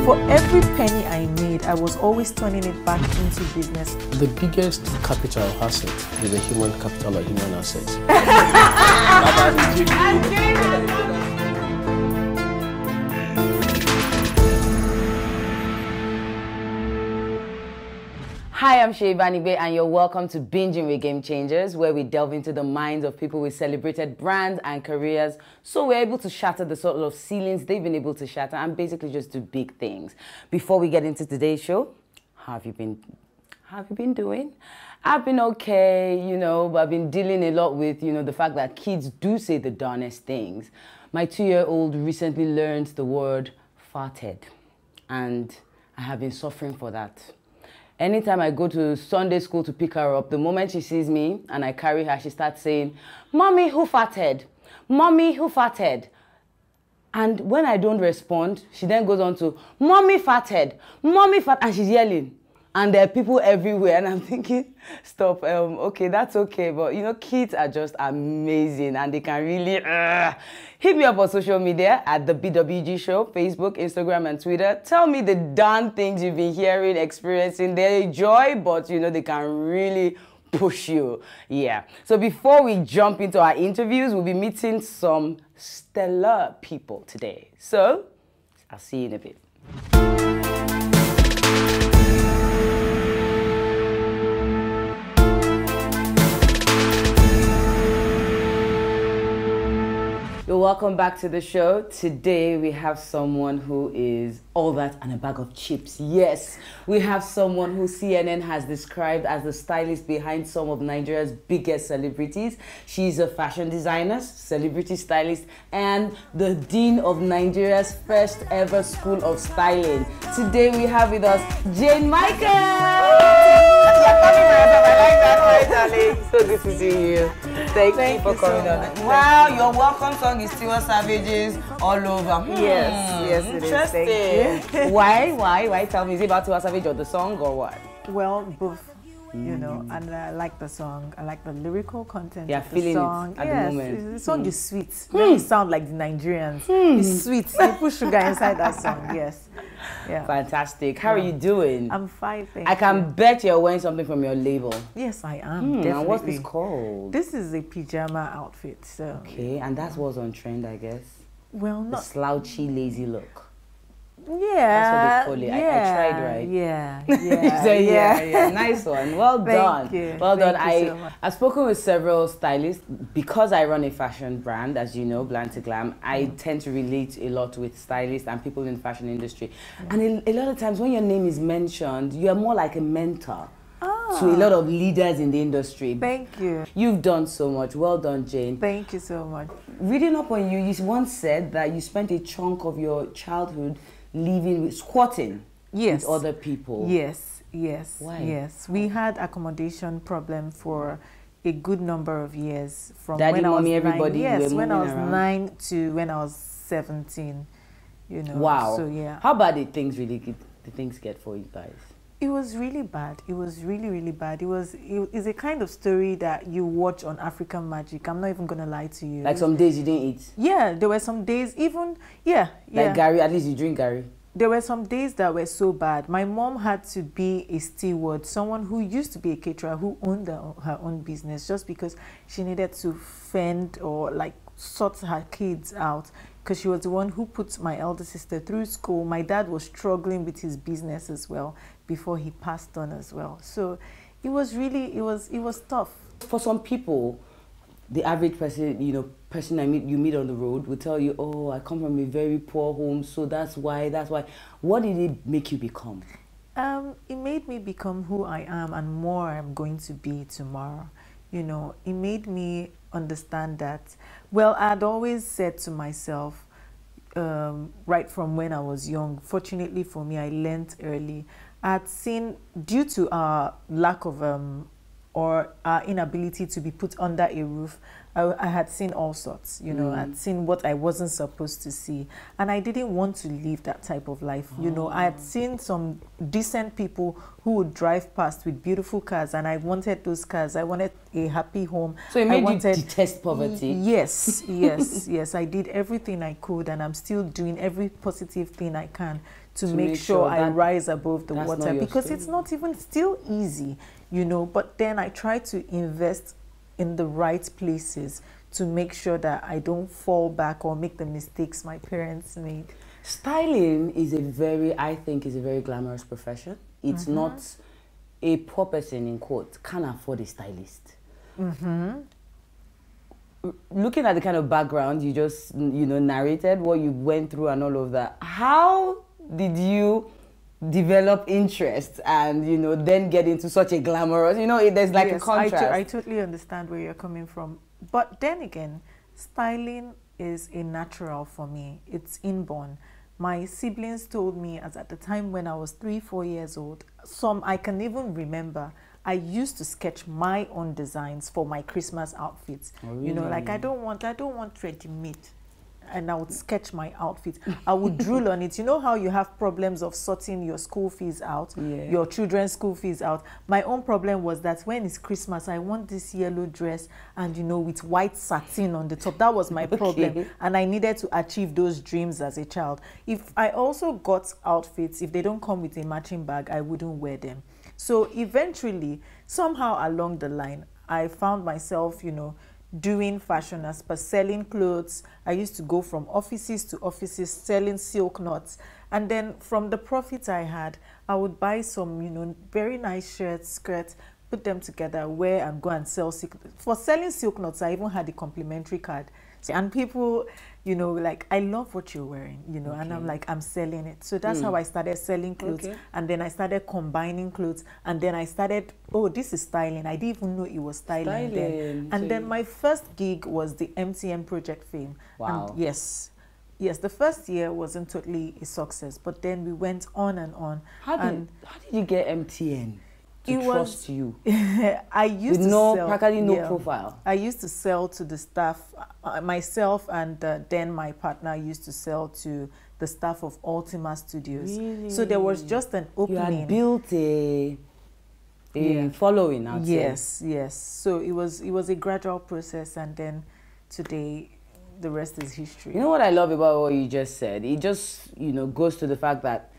For every penny I made, I was always turning it back into business. The biggest capital asset is a human capital or human asset. Hi, I'm Seyi Banigbe, and you're welcome to Binging with Game Changers, where we delve into the minds of people with celebrated brands and careers, so we're able to shatter the sort of ceilings they've been able to shatter and basically just do big things. Before we get into today's show, how have you been doing? I've been okay, you know, but I've been dealing a lot with, the fact that kids do say the darnest things. My 2-year-old recently learned the word farted, and I have been suffering for that. Anytime I go to Sunday school to pick her up, the moment she sees me and I carry her, she starts saying, "Mommy, who farted? Mommy, who farted?" And when I don't respond, she then goes on to, "Mommy farted, Mommy farted," and she's yelling. And there are people everywhere, and I'm thinking, stop, okay, that's okay, but kids are just amazing, and they can really, hit me up on social media at the BWG Show, Facebook, Instagram, and Twitter. Tell me the darn things you've been hearing, experiencing. They're a joy, but they can really push you. Yeah. So before we jump into our interviews, we'll be meeting some stellar people today. So I'll see you in a bit. Welcome back to the show. Today we have someone who is all that and a bag of chips. Yes, we have someone who CNN has described as the stylist behind some of Nigeria's biggest celebrities. She's a fashion designer, celebrity stylist, and the dean of Nigeria's first ever school of styling. Today we have with us Jane Michael. So good to see you. Thank you for coming on. Wow, your welcome song is Tiwa Savage's all over. Yes, it interesting. Is. Thank you. Why? Tell me, is it about Tiwa Savage or the song or what? Well, both. And I like the song. I like the lyrical content of the feeling song. it at the moment. The song is sweet. It sound like the Nigerians. It's sweet. You put sugar inside that song. Yes. Yeah. Fantastic. How are you doing? I'm fine, thank I can bet you're wearing something from your label. Yes, I am. Definitely. And what's this called? This is a pajama outfit. So. Okay, and that's what's on trend, I guess. Well, the not slouchy, lazy look. Yeah, that's what they call it. I tried, right? Yeah. Nice one. Well done. Thank you. Well done. Thank you so much. I've spoken with several stylists because I run a fashion brand, as you know, Bland to Glam. I tend to relate a lot with stylists and people in the fashion industry. And a lot of times when your name is mentioned, you are more like a mentor to a lot of leaders in the industry. Thank you. You've done so much. Well done, Jane. Thank you so much. Reading up on you, you once said that you spent a chunk of your childhood living with squatting with other people. Yes. Why? Yes. We had accommodation problem for a good number of years. From Daddy, when mommy, I was everybody. 9, yes, when I was around. 9 to when I was 17. Wow. So yeah. How bad did things get for you guys? It was really bad. It was really, really bad. It's a kind of story that you watch on African Magic. I'm not even gonna lie to you. Like some days you didn't eat? Yeah, there were some days Like Gary, at least you drink Gary. There were some days that were so bad. My mom had to be a steward, someone who used to be a caterer, who owned her own business, just because she needed to fend or sort her kids out, because she was the one who put my elder sister through school. My dad was struggling with his business as well before he passed on as well. So it was really, it was tough. For some people, the average person, you meet on the road will tell you, "Oh, I come from a very poor home, so that's why." What did it make you become? It made me become who I am and more I'm going to be tomorrow. It made me understand that, well, I'd always said to myself, right from when I was young, fortunately for me, I learned early. I'd seen, due to our lack of or our inability to be put under a roof, I had seen all sorts, you know, I'd seen what I wasn't supposed to see. And I didn't want to live that type of life. You know, I had seen some decent people who would drive past with beautiful cars, and I wanted those cars. I wanted a happy home. So it made you detest poverty? Yes, yes, yes. I did everything I could, and I'm still doing every positive thing I can to make sure I rise above the water, because it's not even still easy, you know. But then I try to invest in the right places to make sure that I don't fall back or make the mistakes my parents made. Styling is I think is a very glamorous profession. It's not a poor person, in quotes, can't afford a stylist. Looking at the kind of background you just, you know, narrated, what you went through and all of that, how did you develop interest and, you know, then get into such a glamorous, you know, there's like a contrast. I totally understand where you're coming from. But then again, styling is a natural for me. It's inborn. My siblings told me as at the time when I was 3-4 years old, some I can even remember, I used to sketch my own designs for my Christmas outfits. Oh, really? You know, like I don't want ready-made. And I would sketch my outfit. I would drool on it. You know how you have problems of sorting your school fees out, your children's school fees out. My own problem was that when it's Christmas, I want this yellow dress and, you know, with white satin on the top. That was my problem. And I needed to achieve those dreams as a child. If I also got outfits, if they don't come with a matching bag, I wouldn't wear them. So eventually, somehow along the line, I found myself, you know, doing fashion as per selling clothes. I used to go from offices to offices selling silk knots, and then from the profits I had, I would buy some, you know, very nice shirts, skirts, put them together, wear and go and sell silk. For selling silk knots, I even had a complimentary card. And people, you know, like, I love what you're wearing, you know, and I'm like, I'm selling it. So that's how I started selling clothes. And then I started combining clothes. And then I started, oh, this is styling. I didn't even know it was styling then. And then my first gig was the MTN Project Fame. Wow. And yes, the first year wasn't totally a success, but then we went on and on. How did you get MTN? To trust you. I used to sell, practically no profile. I used to sell to the staff, myself, and then my partner used to sell to the staff of Ultima Studios. Really? So there was just an opening. You had built a following, I'd say. Yes. So it was a gradual process, and then today, the rest is history. You know what I love about what you just said? It just, you know, goes to the fact that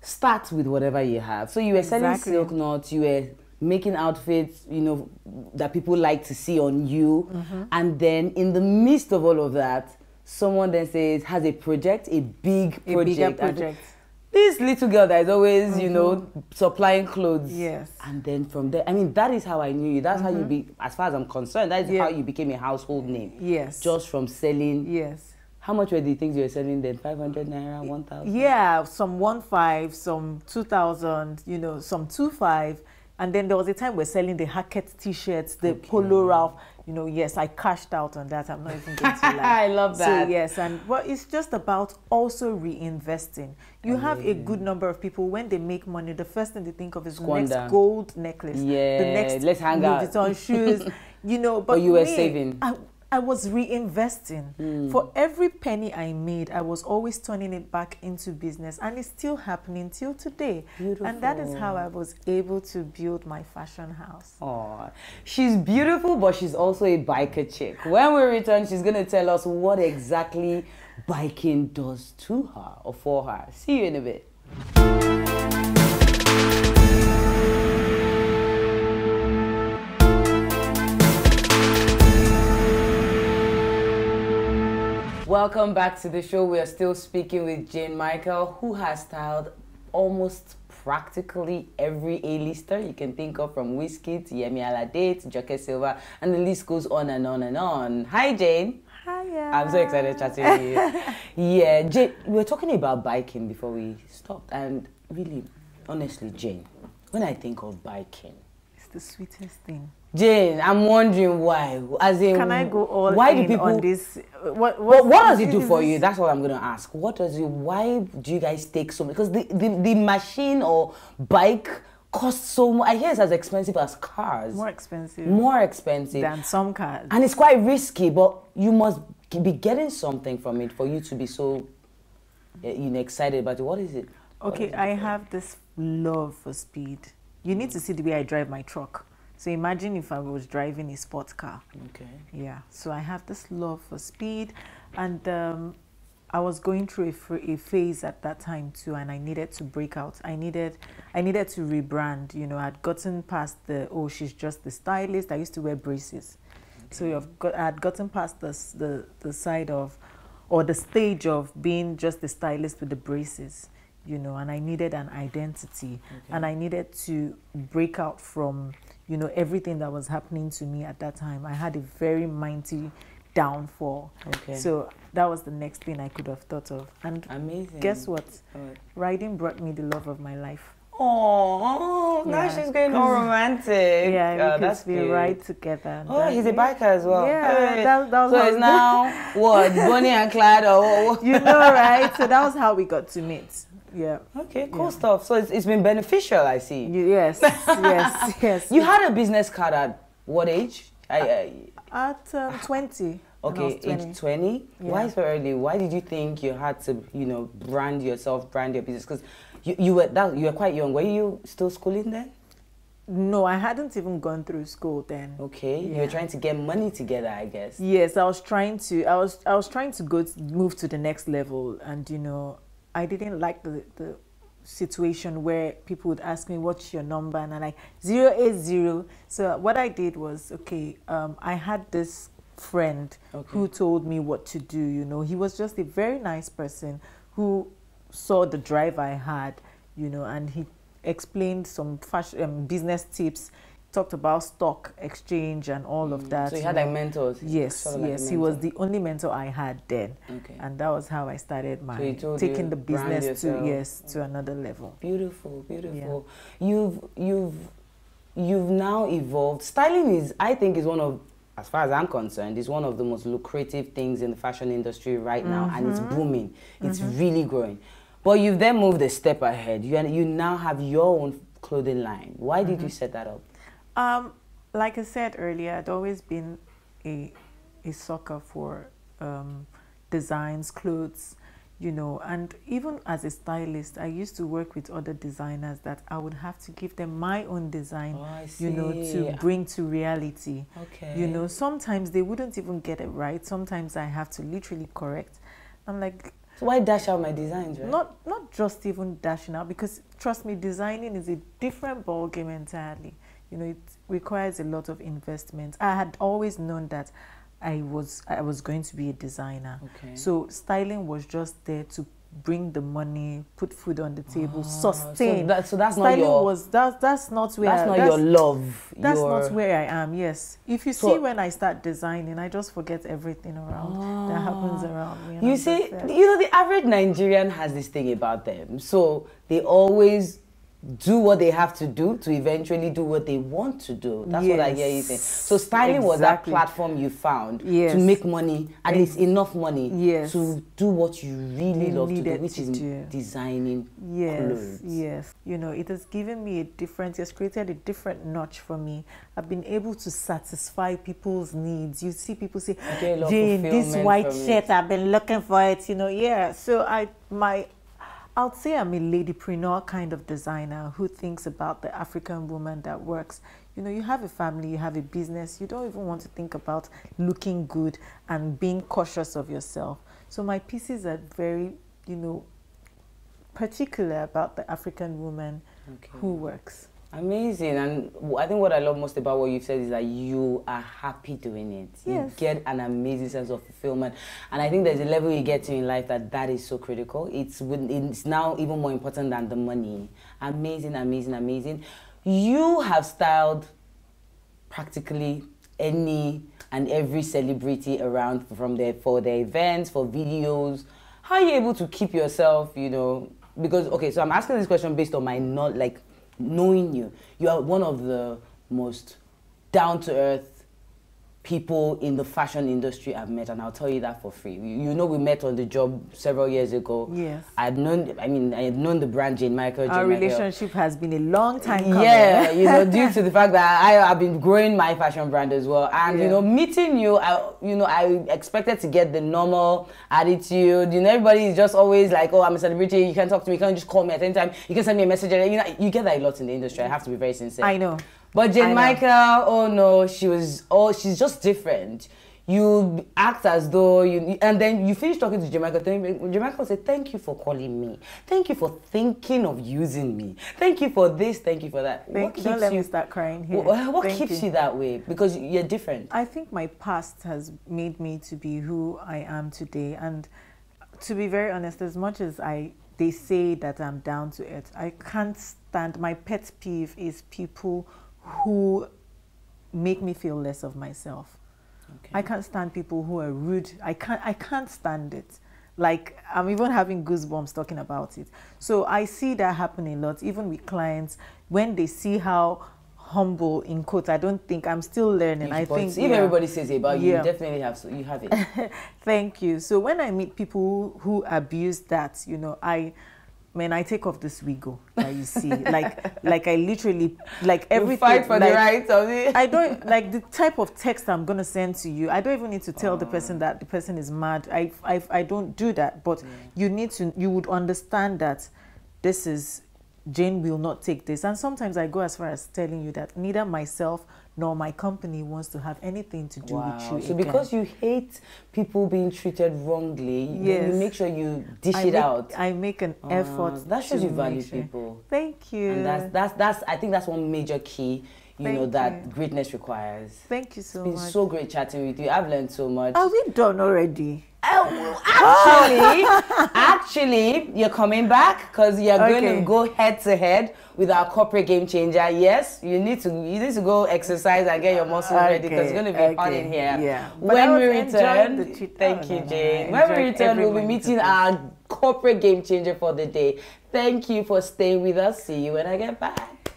start with whatever you have. So you were selling silk knots, you were making outfits, you know, that people like to see on you. And then in the midst of all of that, someone then has a project, a bigger project. This little girl that is always, you know, supplying clothes. Yes. And then from there, I mean, that is how I knew you. That's how you as far as I'm concerned, that is how you became a household name. Yes. Just from selling. Yes. How much were the things you were selling then? 500 naira, 1,000? Yeah, some 1,500, some 2,000, you know, some 2,500. And then there was a time we're selling the Hackett t-shirts, the Polo Ralph. You know, yes, I cashed out on that. I'm not even going to lie. I love that. So yes, but it's just about also reinvesting. You have a good number of people, when they make money, the first thing they think of is the next gold necklace, the next let's hang Louis Vuitton shoes, you know. But you were saving. I was reinvesting. For every penny I made, I was always turning it back into business, and it's still happening till today. Beautiful. And that is how I was able to build my fashion house. Oh, she's beautiful, but she's also a biker chick. When we return, she's going to tell us what exactly biking does to her or for her. See you in a bit. Welcome back to the show. We are still speaking with Jane Michel, who has styled almost practically every A-lister you can think of, from Wizkid to Yemi Alade to Joke Silva, and the list goes on and on and on. Hi, Jane. Hiya. I'm so excited chatting with you. Yeah, Jane, we were talking about biking before we stopped, and really, honestly, Jane, when I think of biking, it's the sweetest thing. Jane, I'm wondering why. As in, can I go all why in do people, on this? What does it do for you? That's what I'm going to ask. Why do you guys take so much? Because the machine or bike cost so much. I hear it's as expensive as cars. More expensive. More expensive. Than some cars. And it's quite risky, but you must be getting something from it for you to be so excited about it. What is it? Okay, I have this love for speed. You need to see the way I drive my truck. So imagine if I was driving a sports car. Okay. Yeah, so I have this love for speed, and I was going through a phase at that time too, and I needed to break out. I needed to rebrand. You know, I'd gotten past she's just the stylist. I used to wear braces, so I had gotten past the side of, or the stage of being just the stylist with the braces. You know, and I needed an identity, and I needed to break out from, you know, everything that was happening to me at that time. I had a very mighty downfall. Okay. So that was the next thing I could have thought of. And amazing. Guess what? Riding brought me the love of my life. Oh, now she's getting all romantic. Yeah, because we ride together. Oh, he's a biker as well. Yeah, that was so it's now what, Bonnie and Clyde, or you know, right? So that was how we got to meet. Yeah. Okay, cool stuff. So it's been beneficial, I see. Yes, yes. You had a business card at what age? At 20. Okay, age 20. Yeah. Why so early? Why did you think you had to, you know, brand yourself, brand your business? Because you were quite young. Were you still schooling then? No, I hadn't even gone through school then. Okay, you were trying to get money together, I guess. Yes, I was trying to. I was trying to move to the next level, and you know, I didn't like the situation where people would ask me, what's your number? And I'm like, 080. So what I did was, I had this friend who told me what to do. You know, he was just a very nice person who saw the drive I had, you know, and he explained some fashion, business tips, talked about stock exchange and all of that. So you had like mentors? Yes, sort of yes. He was the only mentor I had then. And that was how I started taking the business to another level. Beautiful, beautiful. Yeah. You've now evolved. Styling is, I think, is one of, as far as I'm concerned, is one of the most lucrative things in the fashion industry right now, and it's booming. It's really growing. But you've then moved a step ahead. You now have your own clothing line. Why did you set that up? Like I said earlier, I'd always been a sucker for designs, clothes, you know, and even as a stylist, I used to work with other designers that I would have to give them my own design, you know, to bring to reality. You know, sometimes they wouldn't even get it right. Sometimes I have to literally correct. I'm like, so why dash out my designs, right? Not just even dashing out, because trust me, designing is a different ballgame entirely. You know, it requires a lot of investment. I had always known that I was going to be a designer. So styling was just there to bring the money, put food on the table, sustain. So that's styling not your. That's not where. That's not your love. That's not where I am. Yes. If you see when I start designing, I just forget everything around that happens around me. You see, you know, the average Nigerian has this thing about them. So they always do what they have to do to eventually do what they want to do. That's what I hear you saying. So styling was that platform you found to make money, at least enough money to do what you really love to do, which is designing clothes. Yes. You know, it has given me it has created a different notch for me. I've been able to satisfy people's needs. You see people say, Jane, this white shirt, I've been looking for it, you know, So I'll say I'm a ladypreneur kind of designer who thinks about the African woman that works. You know, you have a family, you have a business, you don't even want to think about looking good and being cautious of yourself. So my pieces are very, you know, particular about the African woman who works. Amazing. And I think what I love most about what you've said is that you are happy doing it. You get an amazing sense of fulfillment. And I think there's a level you get to in life that is so critical. It's now even more important than the money. Amazing, amazing, amazing. You have styled practically any and every celebrity around for their events, for videos. How are you able to keep yourself, you know, because, so I'm asking this question based on my knowing you. You are one of the most down-to-earth people in the fashion industry I've met, and I'll tell you that for free. You know, we met on the job several years ago. Yes. I had known the brand Jane Michael. Our relationship has been a long time coming. Yeah, you know, due to the fact that I have been growing my fashion brand as well. And, you know, meeting you, I expected to get the normal attitude. You know, everybody is just always like, oh, I'm a celebrity, you can talk to me, you can just call me at any time, you can send me a message. You know, you get that a lot in the industry, I have to be very sincere. I know. But Jane Michael, oh no, she's just different. You act as though and then you finish talking to Jane Michael. Jane Michael said, thank you for calling me. Thank you for thinking of using me. Thank you for this, thank you for that. Don't let me start crying here. What keeps you that way? Because you're different. I think my past has made me to be who I am today. And to be very honest, as much as they say that I'm down to earth, I can't stand, my pet peeve is people who make me feel less of myself. Okay. I can't stand people who are rude. I can't stand it. Like, I'm even having goosebumps talking about it. So I see that happen a lot, even with clients, when they see how humble, in quotes, I don't think, I'm still learning. I think if everybody says it about you, you definitely have, so you have it. Thank you. So when I meet people who abuse that, you know, I take off this wiggle that you see. like I literally, like everything. You fight for the rights of it. I don't, like the type of text I'm going to send to you, I don't even need to tell the person that the person is mad. I don't do that. But you would understand that this is, Jane will not take this. And sometimes I go as far as telling you that neither myself nor my company wants to have anything to do with you. So because you hate people being treated wrongly, you make sure you dish it out. I make an effort. That shows you value people. Thank you. And that's I think that's one major key, that greatness requires. Thank you so much. It's been so great chatting with you. I've learned so much. Are we done already? Actually, you're coming back because you're going to go head to head with our corporate game changer. Yes, you need to go exercise and get your muscles ready because it's going to be hot in here. Yeah. When we return, thank you, Jane. When we return, we'll be meeting our corporate game changer for the day. Thank you for staying with us. See you when I get back.